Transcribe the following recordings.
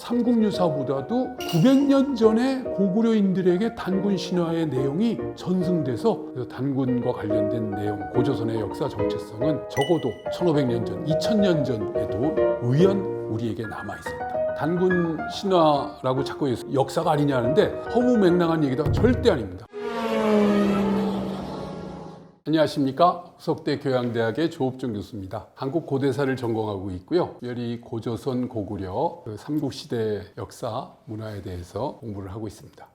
삼국유사보다도 900년 전에 고구려인들에게 단군 신화의 내용이 전승돼서 그래서 단군과 관련된 내용, 고조선의 역사 정체성은 적어도 1500년 전, 2000년 전에도 의연 우리에게 남아있습니다. 단군 신화라고 자꾸 역사가 아니냐 하는데 허무맹랑한 얘기다 절대 아닙니다. 안녕하십니까. 후석대 교양대학의 조업종 교수입니다. 한국 고대사를 전공하고 있고요. 특별히 고조선, 고구려, 삼국시대 역사, 문화에 대해서 공부를 하고 있습니다.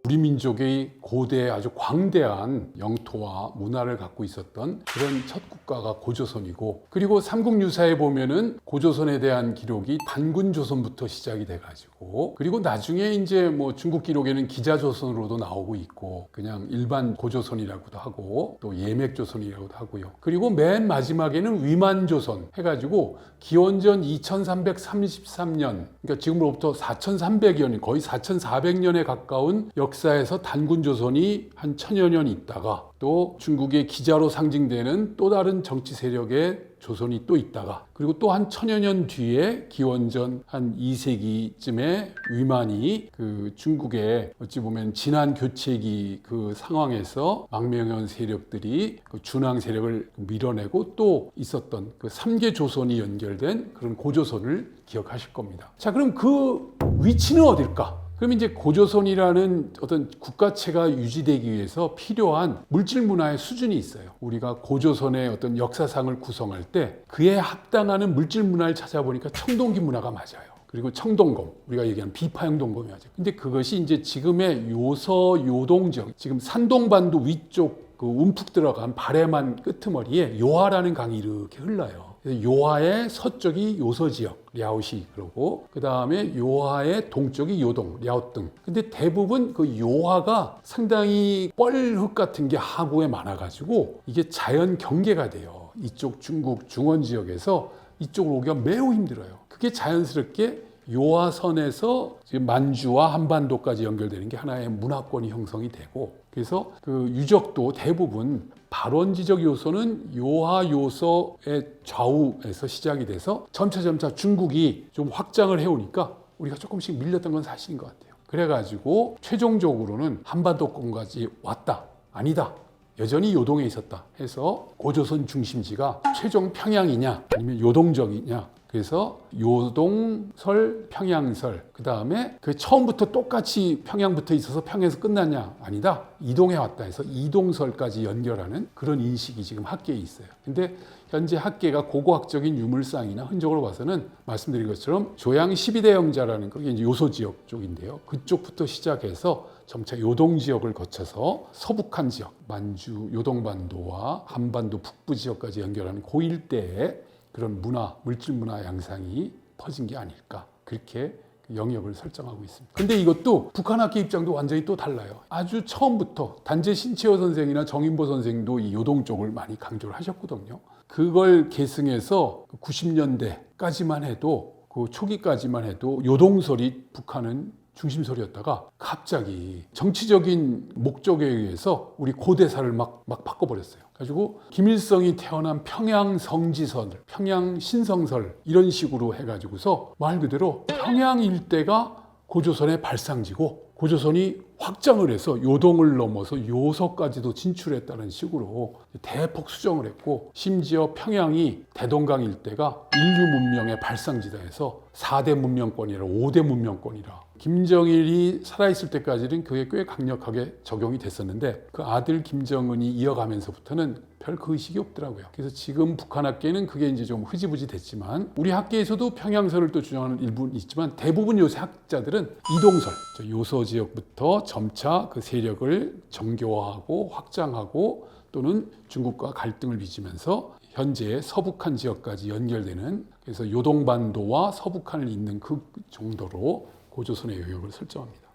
우리 민족의 고대 아주 광대한 영토와 문화를 갖고 있었던 그런 첫 국가가 고조선이고, 그리고 삼국유사에 보면은 고조선에 대한 기록이 단군조선부터 시작이 돼가지고, 그리고 나중에 이제 뭐 중국 기록에는 기자조선으로도 나오고 있고, 그냥 일반 고조선이라고도 하고, 또 예맥조선이라고도 하고요. 그리고 맨 마지막에는 위만조선 해가지고 기원전 2333년, 그러니까 지금으로부터 4300여 년, 거의 4400년에 가까운 역사에서 단군조선이 한 1000여 년 있다가, 또 중국의 기자로 상징되는 또 다른 정치 세력의 조선이 또 있다가, 그리고 또 한 1000여 년 뒤에 기원전 한 2세기쯤에 위만이 그 중국의 어찌 보면 진한 교체기 그 상황에서 망명한 세력들이 그 준왕 세력을 밀어내고 또 있었던 그 3개 조선이 연결된 그런 고조선을 기억하실 겁니다. 자, 그럼 그 위치는 어딜까? 그럼 이제 고조선이라는 어떤 국가체가 유지되기 위해서 필요한 물질 문화의 수준이 있어요. 우리가 고조선의 어떤 역사상을 구성할 때 그에 합당하는 물질 문화를 찾아보니까 청동기 문화가 맞아요. 그리고 청동검, 우리가 얘기하는 비파형 동검이 맞아요. 근데 그것이 이제 지금의 요서 요동 지역, 지금 산동반도 위쪽 그 움푹 들어간 바레만 끄트머리에 요하라는 강이 이렇게 흘러요. 요하의 서쪽이 요서지역, 랴오시, 그러고 그 다음에 요하의 동쪽이 요동, 랴오등. 근데 대부분 그 요하가 상당히 뻘흙 같은 게 하구에 많아가지고 이게 자연 경계가 돼요. 이쪽 중국 중원 지역에서 이쪽으로 오기가 매우 힘들어요. 그게 자연스럽게 요하선에서 만주와 한반도까지 연결되는 게 하나의 문화권이 형성이 되고, 그래서 그 유적도 대부분 발원지적 요소는 요하 요소의 좌우에서 시작이 돼서 점차 중국이 좀 확장을 해오니까 우리가 조금씩 밀렸던 건 사실인 것 같아요. 그래가지고 최종적으로는 한반도권까지 왔다, 아니다, 여전히 요동에 있었다 해서 고조선 중심지가 최종 평양이냐 아니면 요동적이냐, 그래서 요동설, 평양설, 그 다음에 그 처음부터 똑같이 평양부터 있어서 평양에서 끝났냐? 아니다. 이동해 왔다 해서 이동설까지 연결하는 그런 인식이 지금 학계에 있어요. 근데 현재 학계가 고고학적인 유물상이나 흔적으로 봐서는 말씀드린 것처럼 조양 12대 영자라는 그게 이제 요소 지역 쪽인데요. 그쪽부터 시작해서 점차 요동 지역을 거쳐서 서북한 지역, 만주, 요동반도와 한반도 북부 지역까지 연결하는 그 일대에 그런 문화, 물질 문화 양상이 퍼진 게 아닐까, 그렇게 영역을 설정하고 있습니다. 근데 이것도 북한 학계 입장도 완전히 또 달라요. 아주 처음부터 단재 신채호 선생이나 정인보 선생도 이 요동 쪽을 많이 강조를 하셨거든요. 그걸 계승해서 90년대까지만 해도, 그 초기까지만 해도 요동설이 북한은 중심설이었다가 갑자기 정치적인 목적에 의해서 우리 고대사를 막 바꿔버렸어요. 가지고 김일성이 태어난 평양 성지설, 평양 신성설 이런 식으로 해가지고서 말 그대로 평양 일대가 고조선의 발상지고, 고조선이 확장을 해서 요동을 넘어서 요서까지도 진출했다는 식으로 대폭 수정을 했고, 심지어 평양이 대동강 일대가 인류 문명의 발상지다 해서 4대 문명권이라 5대 문명권이라, 김정일이 살아있을 때까지는 그게 꽤 강력하게 적용이 됐었는데 그 아들 김정은이 이어가면서부터는 별 그 의식이 없더라고요. 그래서 지금 북한 학계는 그게 이제 좀 흐지부지 됐지만, 우리 학계에서도 평양설을 또 주장하는 일부는 있지만 대부분 요새 학자들은 이동설, 요서 지역부터 점차 그 세력을 정교화하고 확장하고 또는 중국과 갈등을 빚으면서 현재의 서북한 지역까지 연결되는, 그래서 요동반도와 서북한을 잇는 그 정도로 고조선의 영역을 설정합니다.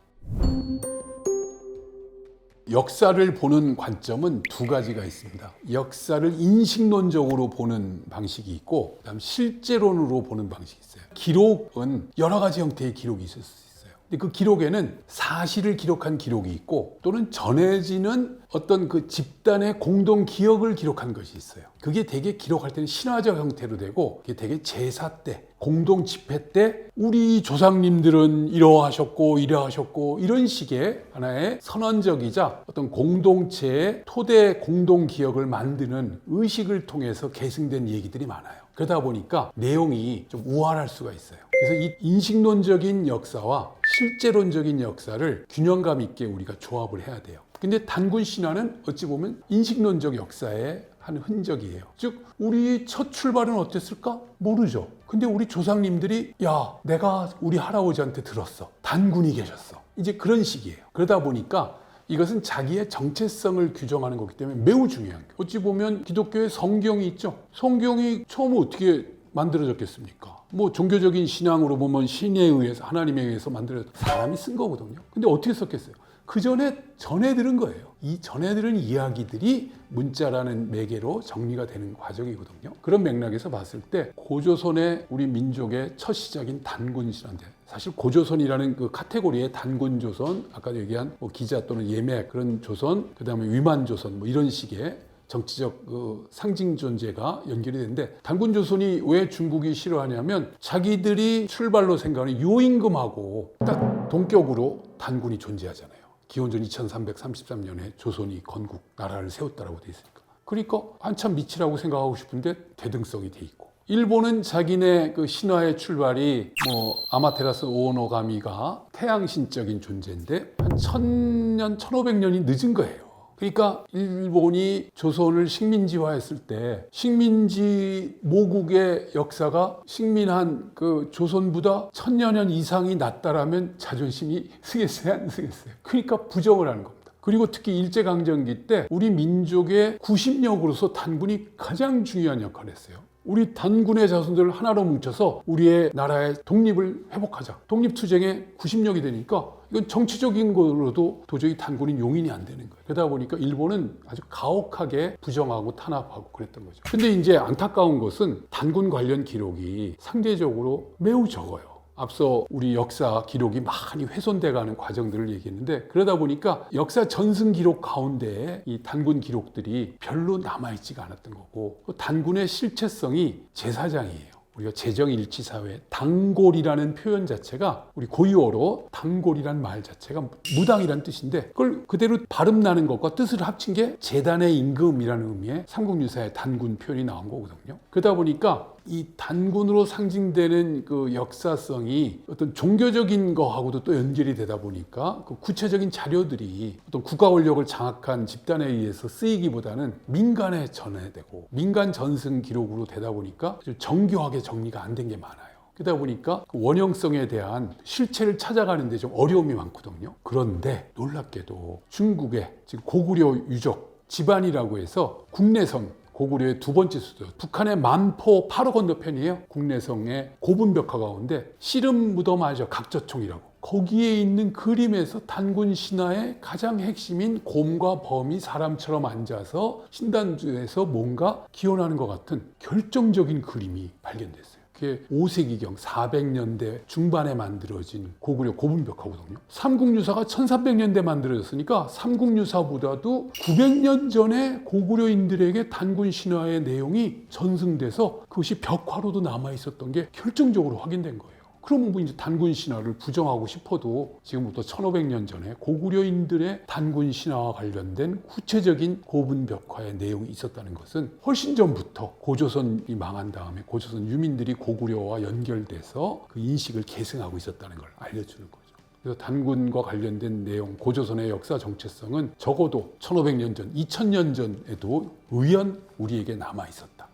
역사를 보는 관점은 두 가지가 있습니다. 역사를 인식론적으로 보는 방식이 있고, 그다음 실제론으로 보는 방식이 있어요. 기록은 여러 가지 형태의 기록이 있을 수 있어요. 근데 그 기록에는 사실을 기록한 기록이 있고 또는 전해지는 어떤 그 집단의 공동 기억을 기록한 것이 있어요. 그게 되게 기록할 때는 신화적 형태로 되고 그게 되게 제사 때 공동 집회 때 우리 조상님들은 이러하셨고 이러하셨고 이런 식의 하나의 선언적이자 어떤 공동체의 토대 공동 기억을 만드는 의식을 통해서 계승된 얘기들이 많아요. 그러다 보니까 내용이 좀 우월할 수가 있어요. 그래서 이 인식론적인 역사와 실제론적인 역사를 균형감 있게 우리가 조합을 해야 돼요. 근데 단군 신화는 어찌 보면 인식론적 역사의 한 흔적이에요. 즉 우리 첫 출발은 어땠을까? 모르죠. 근데 우리 조상님들이 야 내가 우리 할아버지한테 들었어. 단군이 계셨어. 이제 그런 식이에요. 그러다 보니까 이것은 자기의 정체성을 규정하는 거기 때문에 매우 중요한 거예요. 어찌 보면 기독교의 성경이 있죠. 성경이 처음 어떻게 만들어졌겠습니까? 뭐 종교적인 신앙으로 보면 신에 의해서 하나님에 의해서 만들어졌 사람이 쓴 거거든요. 근데 어떻게 썼겠어요? 그 전에 전해 들은 거예요. 이 전해 들은 이야기들이 문자라는 매개로 정리가 되는 과정이거든요. 그런 맥락에서 봤을 때 고조선의 우리 민족의 첫 시작인 단군 신화인데 사실 고조선이라는 그 카테고리의 단군 조선, 아까 얘기한 뭐 기자 또는 예매 그런 조선, 그다음에 위만 조선 뭐 이런 식의 정치적 그 상징 존재가 연결이 되는데 단군 조선이 왜 중국이 싫어하냐면 자기들이 출발로 생각하는 요임금하고 딱 동격으로 단군이 존재하잖아요. 기원전 2333년에 조선이 건국 나라를 세웠다라고 돼 있으니까. 그러니까 한참 미치라고 생각하고 싶은데 대등성이 돼 있고. 일본은 자기네 그 신화의 출발이 뭐 아마테라스 오오노가미가 태양신적인 존재인데 한 1000년, 1500년이 늦은 거예요. 그러니까 일본이 조선을 식민지화했을 때 식민지 모국의 역사가 식민한 그 조선보다 1000여 년 이상이 낫다라면 자존심이 쓰겠어요? 안 쓰겠어요? 그러니까 부정을 하는 겁니다. 그리고 특히 일제강점기 때 우리 민족의 구심력으로서 단군이 가장 중요한 역할을 했어요. 우리 단군의 자손들을 하나로 뭉쳐서 우리의 나라의 독립을 회복하자. 독립투쟁의 구심력이 되니까 이건 정치적인 거로도 도저히 단군이 용인이 안 되는 거예요. 그러다 보니까 일본은 아주 가혹하게 부정하고 탄압하고 그랬던 거죠. 근데 이제 안타까운 것은 단군 관련 기록이 상대적으로 매우 적어요. 앞서 우리 역사 기록이 많이 훼손돼가는 과정들을 얘기했는데 그러다 보니까 역사 전승 기록 가운데 이 단군 기록들이 별로 남아있지가 않았던 거고 단군의 실체성이 제사장이에요. 우리가 재정일치사회 단골이라는 표현 자체가 우리 고유어로 단골이란 말 자체가 무당이란 뜻인데 그걸 그대로 발음 나는 것과 뜻을 합친 게 재단의 임금이라는 의미의 삼국유사의 단군 표현이 나온 거거든요. 그러다 보니까 이 단군으로 상징되는 그 역사성이 어떤 종교적인 거하고도 또 연결이 되다 보니까 그 구체적인 자료들이 어떤 국가 권력을 장악한 집단에 의해서 쓰이기보다는 민간에 전해되고 민간 전승 기록으로 되다 보니까 정교하게 정리가 안 된 게 많아요. 그러다 보니까 그 원형성에 대한 실체를 찾아가는데 좀 어려움이 많거든요. 그런데 놀랍게도 중국의 지금 고구려 유적 집안이라고 해서 국내성 고구려의 두 번째 수도 북한의 만포 바로 건너편이에요. 국내성의 고분벽화 가운데 씨름 무덤 아죠. 각저총이라고. 거기에 있는 그림에서 단군 신화의 가장 핵심인 곰과 범이 사람처럼 앉아서 신단주에서 뭔가 기원하는 것 같은 결정적인 그림이 발견됐어요. 그게 5세기경 400년대 중반에 만들어진 고구려 고분벽화거든요. 삼국유사가 1300년대 만들어졌으니까 삼국유사보다도 900년 전에 고구려인들에게 단군 신화의 내용이 전승돼서 그것이 벽화로도 남아 있었던 게 결정적으로 확인된 거예요. 그러면 뭐 이제 단군 신화를 부정하고 싶어도 지금부터 1500년 전에 고구려인들의 단군 신화와 관련된 구체적인 고분벽화의 내용이 있었다는 것은 훨씬 전부터 고조선이 망한 다음에 고조선 유민들이 고구려와 연결돼서 그 인식을 계승하고 있었다는 걸 알려주는 거죠. 그래서 단군과 관련된 내용, 고조선의 역사 정체성은 적어도 1500년 전, 2000년 전에도 의연 우리에게 남아 있었다.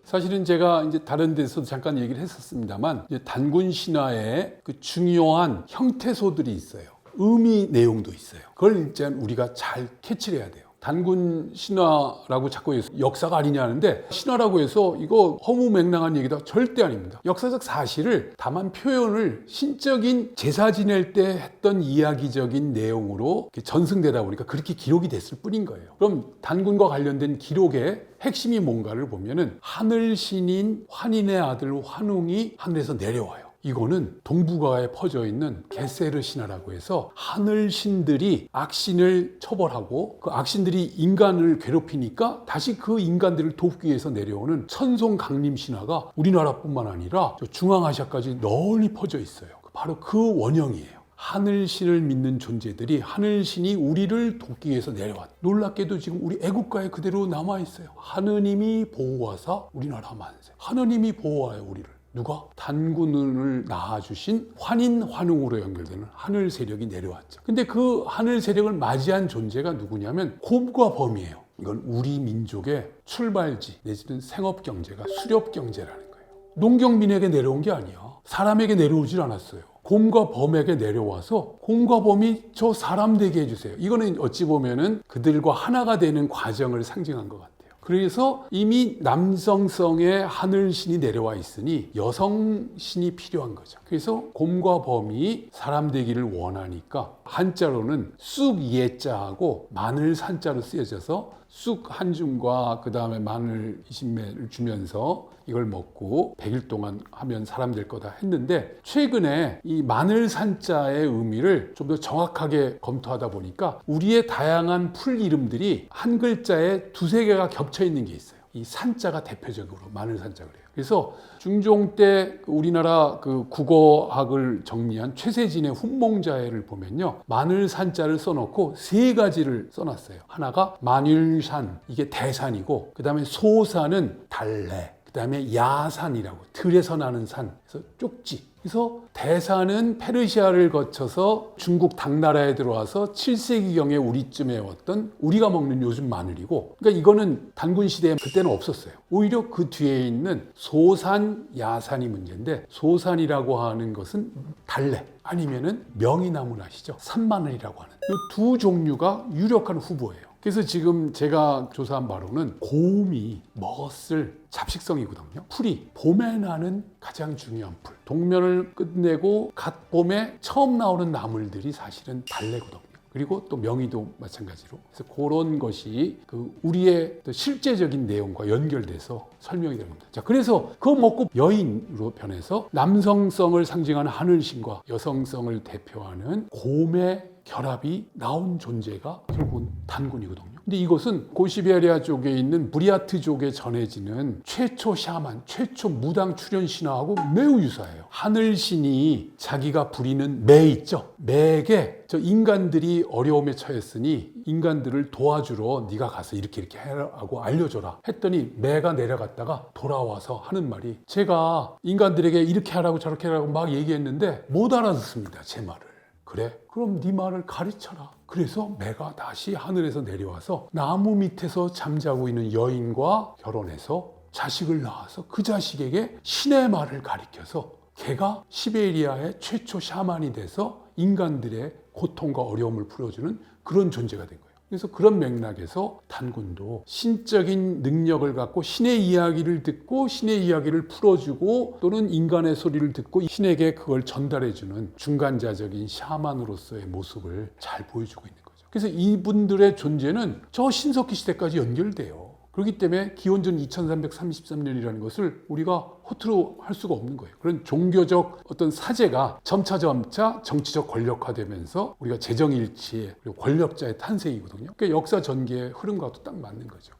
사실은 제가 이제 다른 데서도 잠깐 얘기를 했었습니다만 단군 신화에 그 중요한 형태소들이 있어요. 의미 내용도 있어요. 그걸 일단 우리가 잘 캐치를 해야 돼요. 단군 신화라고 자꾸 해서 역사가 아니냐 하는데 신화라고 해서 이거 허무맹랑한 얘기다 절대 아닙니다. 역사적 사실을 다만 표현을 신적인 제사 지낼 때 했던 이야기적인 내용으로 전승되다 보니까 그렇게 기록이 됐을 뿐인 거예요. 그럼 단군과 관련된 기록의 핵심이 뭔가를 보면은 하늘신인 환인의 아들 환웅이 하늘에서 내려와요. 이거는 동북아에 퍼져 있는 게세르 신화라고 해서 하늘 신들이 악신을 처벌하고 그 악신들이 인간을 괴롭히니까 다시 그 인간들을 돕기 위해서 내려오는 천송 강림 신화가 우리나라뿐만 아니라 중앙아시아까지 널리 퍼져 있어요. 바로 그 원형이에요. 하늘신을 믿는 존재들이 하늘신이 우리를 돕기 위해서 내려왔다. 놀랍게도 지금 우리 애국가에 그대로 남아있어요. 하느님이 보호하사 우리나라 만세. 하느님이 보호하여 우리를. 누가? 단군을 낳아주신 환인 환웅으로 연결되는 하늘 세력이 내려왔죠. 근데 그 하늘 세력을 맞이한 존재가 누구냐면 곰과 범이에요. 이건 우리 민족의 출발지 내지는 생업경제가 수렵경제라는 거예요. 농경민에게 내려온 게 아니야. 사람에게 내려오질 않았어요. 곰과 범에게 내려와서 곰과 범이 저 사람 되게 해주세요. 이거는 어찌 보면은 그들과 하나가 되는 과정을 상징한 것 같아요. 그래서 이미 남성성의 하늘신이 내려와 있으니 여성신이 필요한 거죠. 그래서 곰과 범이 사람 되기를 원하니까 한자로는 쑥 예자하고 마늘 산자로 쓰여져서 쑥 한 줌과 그 다음에 마늘 20매를 주면서 이걸 먹고 100일 동안 하면 사람 될 거다 했는데, 최근에 이 마늘 산자의 의미를 좀 더 정확하게 검토하다 보니까 우리의 다양한 풀 이름들이 한 글자에 두세 개가 겹쳐 있는 게 있어요. 이 산자가 대표적으로 마늘 산자 그래요. 그래서 중종 때 우리나라 그 국어학을 정리한 최세진의 훈몽자해를 보면요, 마늘 산자를 써놓고 세 가지를 써놨어요. 하나가 만율산, 이게 대산이고, 그 다음에 소산은 달래, 그 다음에 야산이라고 들에서 나는 산, 그래서 쪽지. 그래서 대산은 페르시아를 거쳐서 중국 당나라에 들어와서 7세기경에 우리쯤에 왔던 우리가 먹는 요즘 마늘이고, 그러니까 이거는 단군 시대에 그때는 없었어요. 오히려 그 뒤에 있는 소산, 야산이 문제인데, 소산이라고 하는 것은 달래 아니면은 명이나물 아시죠? 산마늘이라고 하는 이 두 종류가 유력한 후보예요. 그래서 지금 제가 조사한 바로는 곰이 먹었을 잡식성이거든요. 풀이 봄에 나는 가장 중요한 풀. 동면을 끝내고 갓 봄에 처음 나오는 나물들이 사실은 달래거든요. 그리고 또 명이도 마찬가지로. 그래서 그런 것이 그 우리의 실제적인 내용과 연결돼서 설명이 됩니다. 자, 그래서 그거 먹고 여인으로 변해서 남성성을 상징하는 하늘신과 여성성을 대표하는 곰의 결합이 나온 존재가 결국은 단군이거든요. 근데 이것은 고시베리아 쪽에 있는 부리아트족에 전해지는 최초 샤만, 최초 무당 출현 신화하고 매우 유사해요. 하늘신이 자기가 부리는 매 있죠? 매에게 저 인간들이 어려움에 처했으니 인간들을 도와주러 네가 가서 이렇게 해라고 알려줘라 했더니 매가 내려갔다가 돌아와서 하는 말이, 제가 인간들에게 이렇게 하라고 저렇게 하라고 막 얘기했는데 못 알아듣습니다, 제 말을. 그래? 그럼 네 말을 가르쳐라. 그래서 매가 다시 하늘에서 내려와서 나무 밑에서 잠자고 있는 여인과 결혼해서 자식을 낳아서 그 자식에게 신의 말을 가르쳐서 걔가 시베리아의 최초 샤만이 돼서 인간들의 고통과 어려움을 풀어주는 그런 존재가 된 거예요. 그래서 그런 맥락에서 단군도 신적인 능력을 갖고 신의 이야기를 듣고 신의 이야기를 풀어주고 또는 인간의 소리를 듣고 신에게 그걸 전달해주는 중간자적인 샤만으로서의 모습을 잘 보여주고 있는 거죠. 그래서 이분들의 존재는 저 신석기 시대까지 연결돼요. 그렇기 때문에 기원전 2333년이라는 것을 우리가 허투루 할 수가 없는 거예요. 그런 종교적 어떤 사제가 점차 정치적 권력화되면서 우리가 재정일치의 그리고 권력자의 탄생이거든요. 그러니까 역사 전개의 흐름과도 딱 맞는 거죠.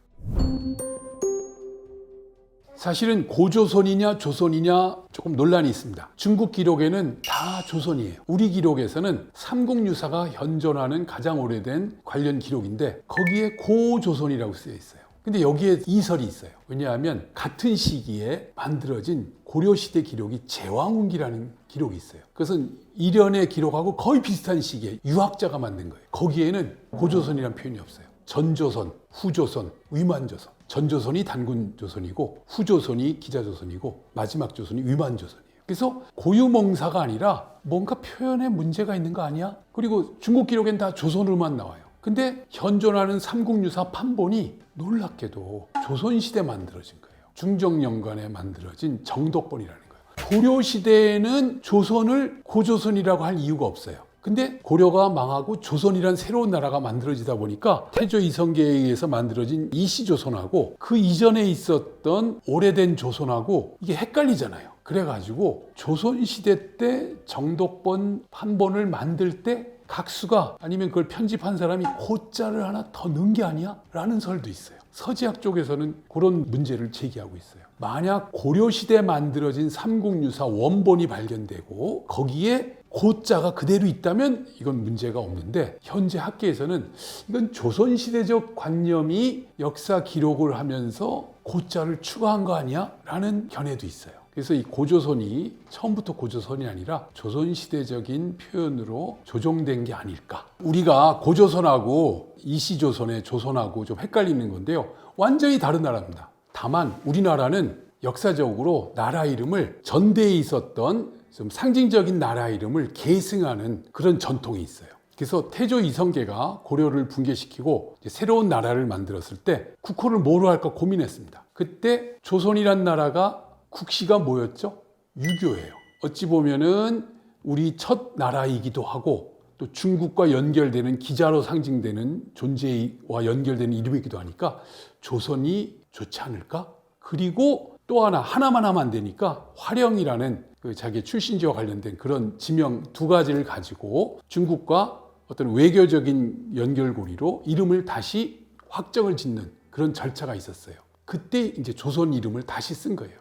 사실은 고조선이냐 조선이냐 조금 논란이 있습니다. 중국 기록에는 다 조선이에요. 우리 기록에서는 삼국유사가 현존하는 가장 오래된 관련 기록인데 거기에 고조선이라고 쓰여 있어요. 근데 여기에 이설이 있어요. 왜냐하면 같은 시기에 만들어진 고려시대 기록이 제왕운기라는 기록이 있어요. 그것은 이련의 기록하고 거의 비슷한 시기에 유학자가 만든 거예요. 거기에는 고조선이라는 표현이 없어요. 전조선, 후조선, 위만조선. 전조선이 단군조선이고 후조선이 기자조선이고 마지막 조선이 위만조선이에요. 그래서 고유명사가 아니라 뭔가 표현에 문제가 있는 거 아니야? 그리고 중국 기록엔 다 조선으로만 나와요. 근데 현존하는 삼국유사 판본이 놀랍게도 조선시대 만들어진 거예요. 중정연간에 만들어진 정독본이라는 거예요. 고려시대에는 조선을 고조선이라고 할 이유가 없어요. 근데 고려가 망하고 조선이란 새로운 나라가 만들어지다 보니까 태조 이성계에 의해서 만들어진 이시조선하고 그 이전에 있었던 오래된 조선하고 이게 헷갈리잖아요. 그래가지고 조선시대 때 정독본 판본을 만들 때 각수가 아니면 그걸 편집한 사람이 고자를 하나 더 넣은 게 아니야? 라는 설도 있어요. 서지학 쪽에서는 그런 문제를 제기하고 있어요. 만약 고려시대에 만들어진 삼국유사 원본이 발견되고 거기에 고자가 그대로 있다면 이건 문제가 없는데 현재 학계에서는 이건 조선시대적 관념이 역사 기록을 하면서 고자를 추가한 거 아니야? 라는 견해도 있어요. 그래서 이 고조선이 처음부터 고조선이 아니라 조선시대적인 표현으로 조정된 게 아닐까. 우리가 고조선하고 이시조선의 조선하고 좀 헷갈리는 건데요. 완전히 다른 나라입니다. 다만 우리나라는 역사적으로 나라 이름을 전대에 있었던 좀 상징적인 나라 이름을 계승하는 그런 전통이 있어요. 그래서 태조 이성계가 고려를 붕괴시키고 이제 새로운 나라를 만들었을 때 국호를 뭐로 할까 고민했습니다. 그때 조선이란 나라가 국시가 뭐였죠? 유교예요. 어찌 보면은 우리 첫 나라이기도 하고 또 중국과 연결되는 기자로 상징되는 존재와 연결되는 이름이기도 하니까 조선이 좋지 않을까? 그리고 또 하나만 하면 안 되니까 화령이라는 그 자기 출신지와 관련된 그런 지명 두 가지를 가지고 중국과 어떤 외교적인 연결고리로 이름을 다시 확정을 짓는 그런 절차가 있었어요. 그때 이제 조선 이름을 다시 쓴 거예요.